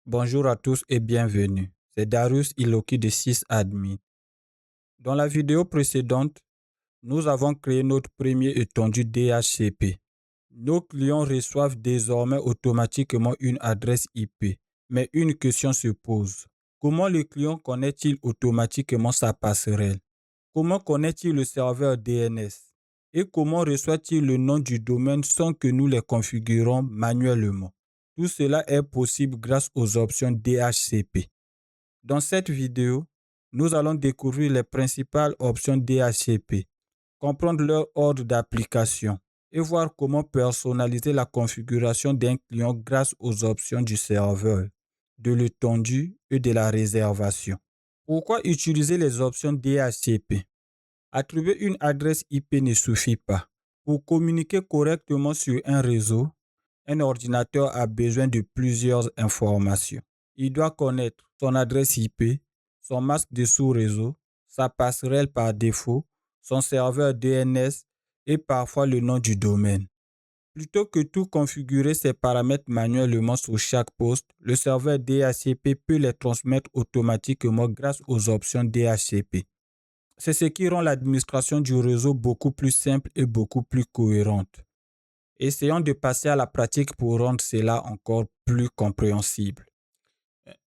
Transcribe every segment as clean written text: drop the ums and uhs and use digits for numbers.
Bonjour à tous et bienvenue. C'est Darius Iloki de SysAdmin. Dans la vidéo précédente, nous avons créé notre premier étendu DHCP. Nos clients reçoivent désormais automatiquement une adresse IP. Mais une question se pose. Comment le client connaît-il automatiquement sa passerelle? Comment connaît-il le serveur DNS? Et comment reçoit-il le nom du domaine sans que nous les configurons manuellement? Tout cela est possible grâce aux options DHCP. Dans cette vidéo, nous allons découvrir les principales options DHCP, comprendre leur ordre d'application et voir comment personnaliser la configuration d'un client grâce aux options du serveur, de l'étendue et de la réservation. Pourquoi utiliser les options DHCP? Attribuer une adresse IP ne suffit pas. Pour communiquer correctement sur un réseau, un ordinateur a besoin de plusieurs informations. Il doit connaître son adresse IP, son masque de sous-réseau, sa passerelle par défaut, son serveur DNS et parfois le nom du domaine. Plutôt que tout configurer ces paramètres manuellement sur chaque poste, le serveur DHCP peut les transmettre automatiquement grâce aux options DHCP. C'est ce qui rend l'administration du réseau beaucoup plus simple et beaucoup plus cohérente. Essayons de passer à la pratique pour rendre cela encore plus compréhensible.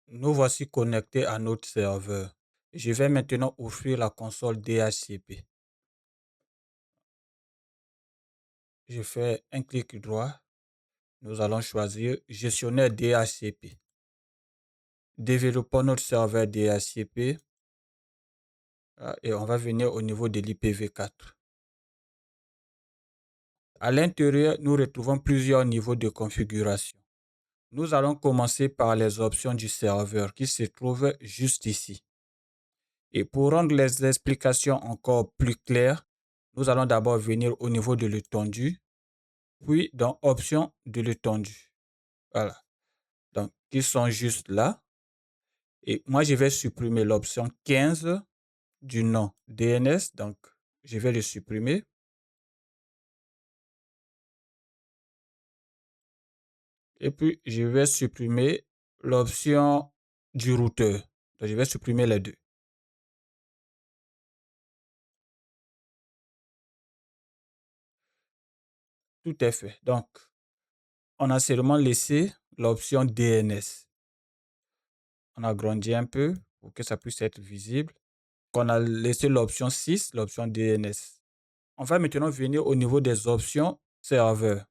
Nous voici connectés à notre serveur. Je vais maintenant ouvrir la console DHCP. Je fais un clic droit. Nous allons choisir Gestionnaire DHCP. Développons notre serveur DHCP et on va venir au niveau de l'IPv4. À l'intérieur, nous retrouvons plusieurs niveaux de configuration. Nous allons commencer par les options du serveur qui se trouvent juste ici. Et pour rendre les explications encore plus claires, nous allons d'abord venir au niveau de l'étendue, puis dans Options de l'étendue. Voilà. Donc, qui sont juste là. Et moi, je vais supprimer l'option 15 du nom DNS. Donc, je vais le supprimer. Et puis, je vais supprimer l'option du routeur. Donc, je vais supprimer les deux. Tout est fait. Donc, on a seulement laissé l'option DNS. On agrandit un peu pour que ça puisse être visible. On a laissé l'option 6, l'option DNS. On va maintenant venir au niveau des options serveur.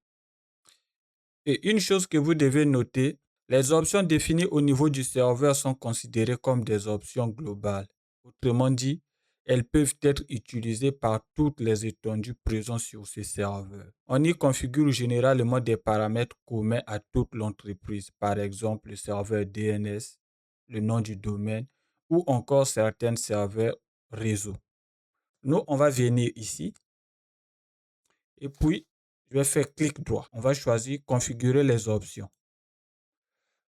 Et une chose que vous devez noter, les options définies au niveau du serveur sont considérées comme des options globales. Autrement dit, elles peuvent être utilisées par toutes les étendues présentes sur ce serveur. On y configure généralement des paramètres communs à toute l'entreprise, par exemple le serveur DNS, le nom du domaine ou encore certains serveurs réseau. Nous, on va venir ici et puis je vais faire clic droit. On va choisir configurer les options.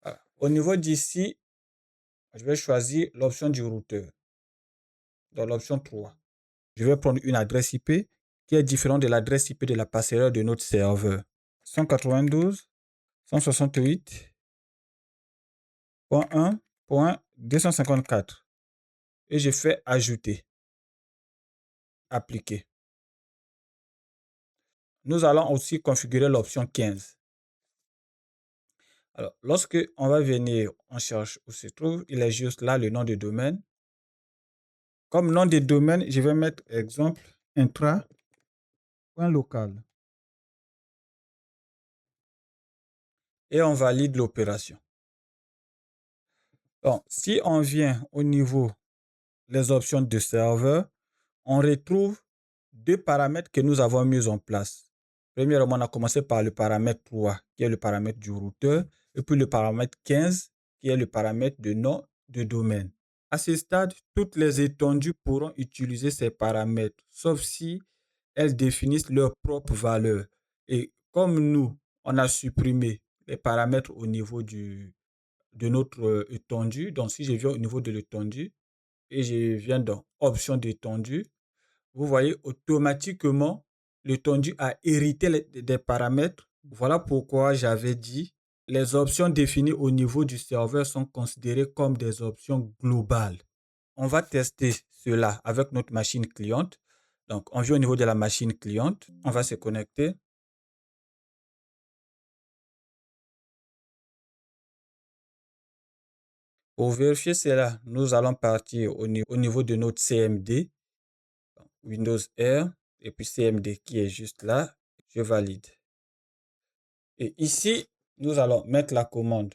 Voilà. Au niveau d'ici, je vais choisir l'option du routeur. Dans l'option 3, je vais prendre une adresse IP qui est différente de l'adresse IP de la passerelle de notre serveur. 192.168.1.254. Et je fais ajouter. Appliquer. Nous allons aussi configurer l'option 15. Alors, lorsque on va venir, on cherche où se trouve, il est juste là le nom de domaine. Comme nom de domaine, je vais mettre exemple intra.local. Et on valide l'opération. Donc, si on vient au niveau des options de serveur, on retrouve deux paramètres que nous avons mis en place. Premièrement, on a commencé par le paramètre 3, qui est le paramètre du routeur, et puis le paramètre 15, qui est le paramètre de nom de domaine. À ce stade, toutes les étendues pourront utiliser ces paramètres, sauf si elles définissent leur propre valeur. Et comme nous, on a supprimé les paramètres au niveau de notre étendue, donc si je viens au niveau de l'étendue et je viens dans Options d'étendue, vous voyez automatiquement l'étendue a hérité des paramètres. Voilà pourquoi j'avais dit Les options définies au niveau du serveur sont considérées comme des options globales. On va tester cela avec notre machine cliente. Donc, on vient au niveau de la machine cliente. On va se connecter. Pour vérifier cela, nous allons partir au niveau de notre CMD, Windows R, et puis CMD qui est juste là. Je valide. Et ici, nous allons mettre la commande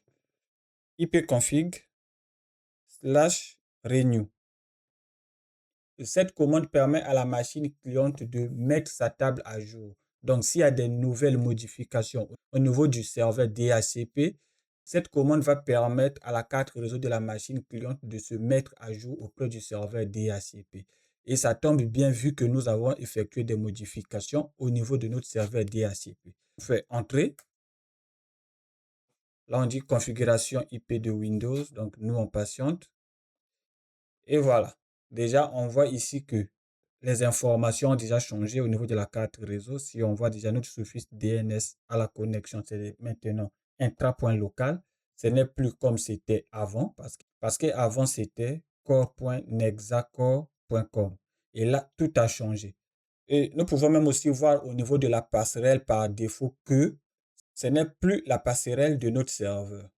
ipconfig/renew. Cette commande permet à la machine cliente de mettre sa table à jour. Donc, s'il y a des nouvelles modifications au niveau du serveur DHCP, cette commande va permettre à la carte réseau de la machine cliente de se mettre à jour auprès du serveur DHCP. Et ça tombe bien vu que nous avons effectué des modifications au niveau de notre serveur DHCP. On fait Entrée. Là, on dit configuration IP de Windows. Donc, nous, on patiente. Et voilà. Déjà, on voit ici que les informations ont déjà changé au niveau de la carte réseau. Si on voit déjà notre suffixe DNS à la connexion, c'est maintenant intra.local. Ce n'est plus comme c'était avant parce qu'avant, c'était core.nexacore.com. Et là, tout a changé. Et nous pouvons même aussi voir au niveau de la passerelle par défaut que ce n'est plus la passerelle de notre serveur.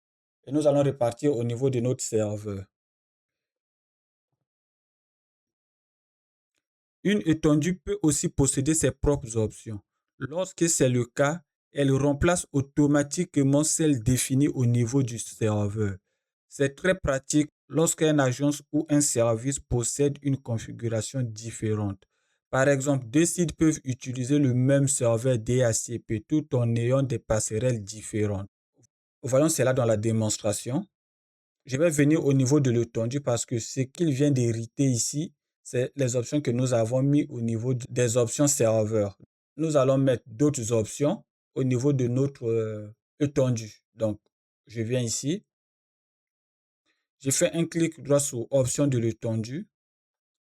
Et nous allons repartir au niveau de notre serveur. Une étendue peut aussi posséder ses propres options. Lorsque c'est le cas, elle remplace automatiquement celles définies au niveau du serveur. C'est très pratique lorsqu'une agence ou un service possède une configuration différente. Par exemple, deux sites peuvent utiliser le même serveur DHCP tout en ayant des passerelles différentes. Voyons cela dans la démonstration. Je vais venir au niveau de l'étendue parce que ce qu'il vient d'hériter ici, c'est les options que nous avons mis au niveau des options serveur. Nous allons mettre d'autres options au niveau de notre étendue. Donc, je viens ici. Je fais un clic droit sur option de l'étendue.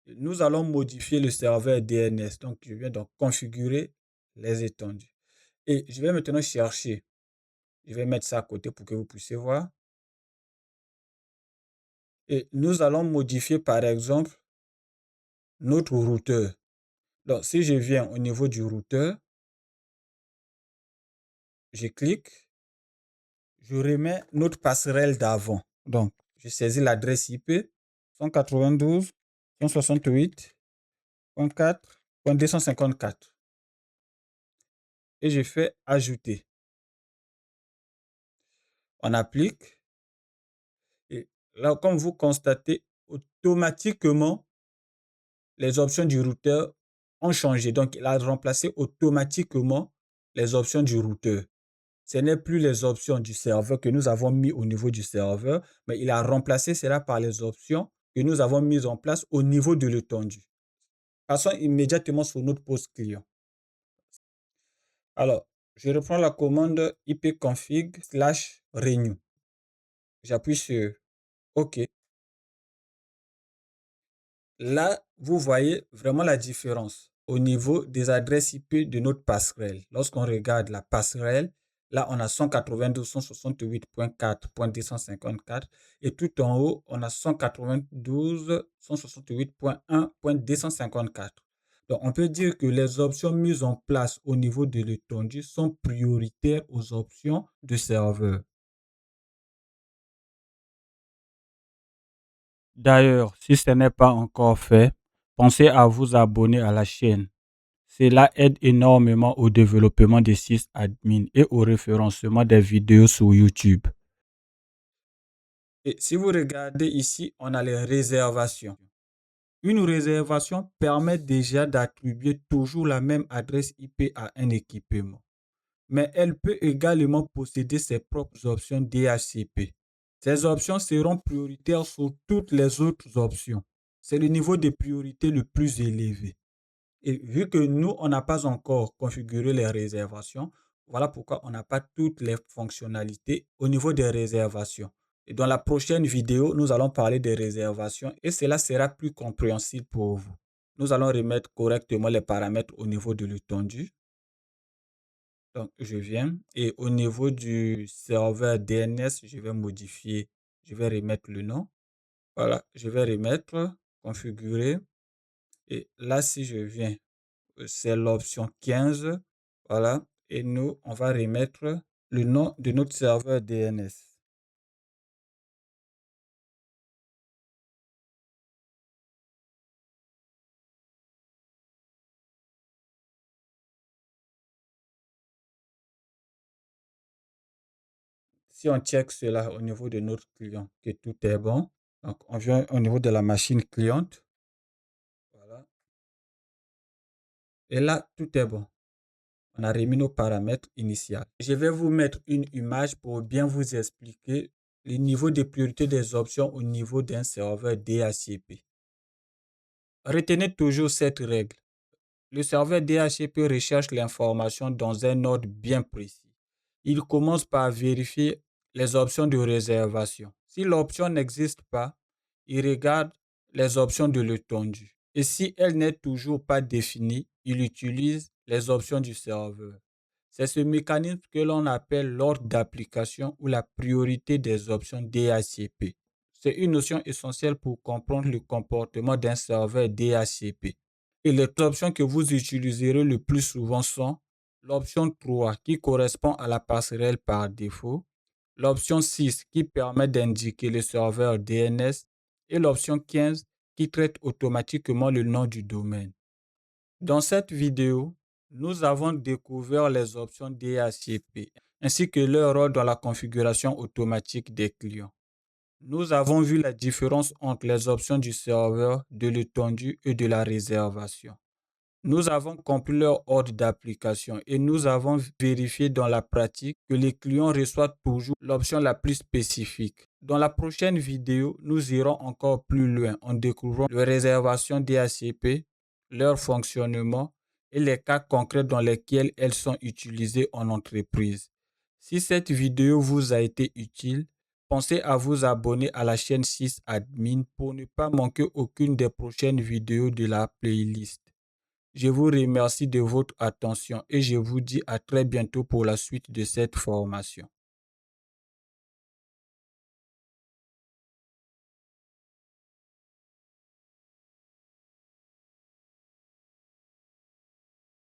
Nous allons modifier le serveur DNS. Donc, je viens donc configurer les étendues. Et je vais maintenant chercher. Je vais mettre ça à côté pour que vous puissiez voir. Et nous allons modifier par exemple notre routeur. Donc, si je viens au niveau du routeur, je clique, je remets notre passerelle d'avant. Donc, je saisis l'adresse IP 192.168.4.254 et je fais ajouter. On applique et là, comme vous constatez, automatiquement, les options du routeur ont changé. Donc, il a remplacé automatiquement les options du routeur. Ce n'est plus les options du serveur que nous avons mis au niveau du serveur, mais il a remplacé cela par les options que nous avons mises en place au niveau de l'étendue. Passons immédiatement sur notre poste client. Alors, je reprends la commande ipconfig/renew. J'appuie sur OK. Là, vous voyez vraiment la différence au niveau des adresses IP de notre passerelle. Lorsqu'on regarde la passerelle, là, on a 192.168.4.254 et tout en haut, on a 192.168.1.254. Donc, on peut dire que les options mises en place au niveau de l'étendue sont prioritaires aux options de serveur. D'ailleurs, si ce n'est pas encore fait, pensez à vous abonner à la chaîne. Cela aide énormément au développement des sysadmin et au référencement des vidéos sur YouTube. Et si vous regardez ici, on a les réservations. Une réservation permet déjà d'attribuer toujours la même adresse IP à un équipement. Mais elle peut également posséder ses propres options DHCP. Ces options seront prioritaires sur toutes les autres options. C'est le niveau de priorité le plus élevé. Et vu que nous, on n'a pas encore configuré les réservations, voilà pourquoi on n'a pas toutes les fonctionnalités au niveau des réservations. Et dans la prochaine vidéo, nous allons parler des réservations et cela sera plus compréhensible pour vous. Nous allons remettre correctement les paramètres au niveau de l'étendue. Donc, je viens et au niveau du serveur DNS, je vais modifier, je vais remettre le nom. Voilà, je vais remettre, configurer. Et là, si je viens, c'est l'option 15. Voilà. Et nous, on va remettre le nom de notre serveur DNS. Si on check cela au niveau de notre client, que tout est bon, donc on vient au niveau de la machine cliente. Voilà. Et là, tout est bon. On a remis nos paramètres initiaux. Je vais vous mettre une image pour bien vous expliquer le niveau de priorité des options au niveau d'un serveur DHCP. Retenez toujours cette règle. Le serveur DHCP recherche l'information dans un ordre bien précis. Il commence par vérifier les options de réservation. Si l'option n'existe pas, il regarde les options de l'étendue. Et si elle n'est toujours pas définie, il utilise les options du serveur. C'est ce mécanisme que l'on appelle l'ordre d'application ou la priorité des options DHCP. C'est une notion essentielle pour comprendre le comportement d'un serveur DHCP. Et les options que vous utiliserez le plus souvent sont l'option 3 qui correspond à la passerelle par défaut, l'option 6 qui permet d'indiquer le serveur DNS et l'option 15 qui traite automatiquement le nom du domaine. Dans cette vidéo, nous avons découvert les options DHCP ainsi que leur rôle dans la configuration automatique des clients. Nous avons vu la différence entre les options du serveur, de l'étendue et de la réservation. Nous avons compris leur ordre d'application et nous avons vérifié dans la pratique que les clients reçoivent toujours l'option la plus spécifique. Dans la prochaine vidéo, nous irons encore plus loin en découvrant les réservations DHCP, leur fonctionnement et les cas concrets dans lesquels elles sont utilisées en entreprise. Si cette vidéo vous a été utile, pensez à vous abonner à la chaîne sysadmin pour ne pas manquer aucune des prochaines vidéos de la playlist. Je vous remercie de votre attention et je vous dis à très bientôt pour la suite de cette formation.